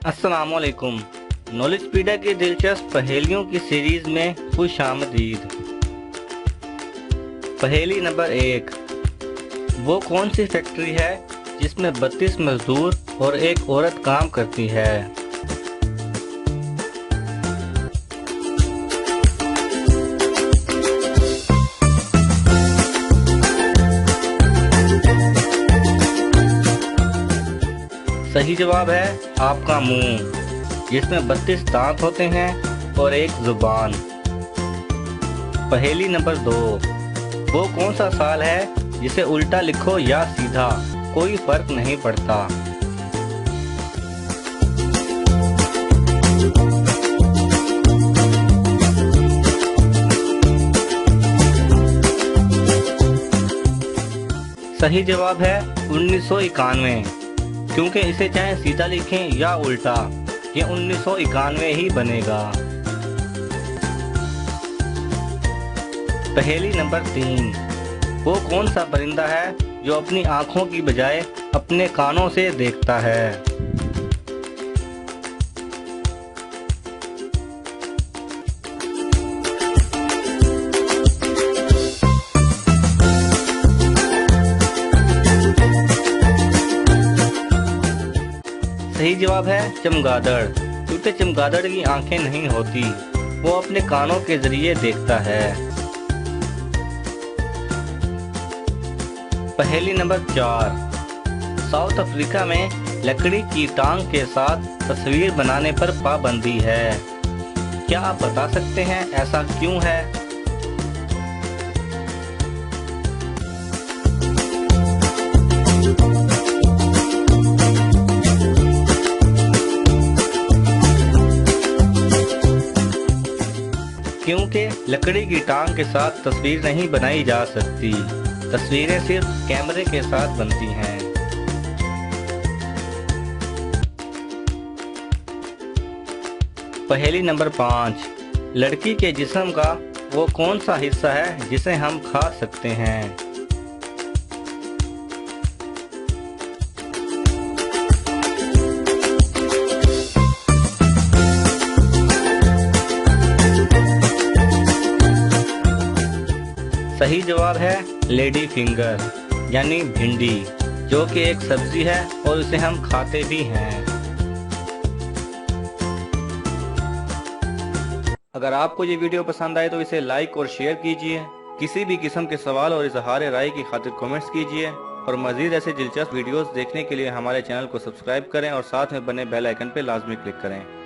अस्सलामुअलैकुम। नॉलेजपीडिया की दिलचस्प पहेलियों की सीरीज में खुशामदीद। पहेली नंबर 1। वो कौन सी फैक्ट्री है जिसमें 32 मजदूर और एक औरत काम करती है? सही जवाब है आपका मुंह, जिसमें 32 दांत होते हैं और एक जुबान। पहेली नंबर 2। वो कौन सा साल है जिसे उल्टा लिखो या सीधा कोई फर्क नहीं पड़ता? सही जवाब है 1991, क्योंकि इसे चाहे सीधा लिखें या उल्टा, ये 1991 ही बनेगा। पहेली नंबर 3। वो कौन सा परिंदा है जो अपनी आंखों की बजाय अपने कानों से देखता है? सही जवाब है चमगादड़, क्योंकि चमगादड़ की आंखें नहीं होती, वो अपने कानों के जरिए देखता है। पहेली नंबर 4। साउथ अफ्रीका में लकड़ी की टांग के साथ तस्वीर बनाने पर पाबंदी है। क्या आप बता सकते हैं ऐसा क्यों है? क्योंकि लकड़ी की टांग के साथ तस्वीर नहीं बनाई जा सकती, तस्वीरें सिर्फ कैमरे के साथ बनती हैं। पहेली नंबर 5। लड़की के जिस्म का वो कौन सा हिस्सा है जिसे हम खा सकते हैं? सही जवाब है लेडी फिंगर, यानी भिंडी, जो कि एक सब्जी है और इसे हम खाते भी हैं। अगर आपको ये वीडियो पसंद आए तो इसे लाइक और शेयर कीजिए। किसी भी किस्म के सवाल और इजहार राय की खातिर कमेंट्स कीजिए और मजीद ऐसे दिलचस्प वीडियोस देखने के लिए हमारे चैनल को सब्सक्राइब करें और साथ में बने बेल आइकन पर लाजमी क्लिक करें।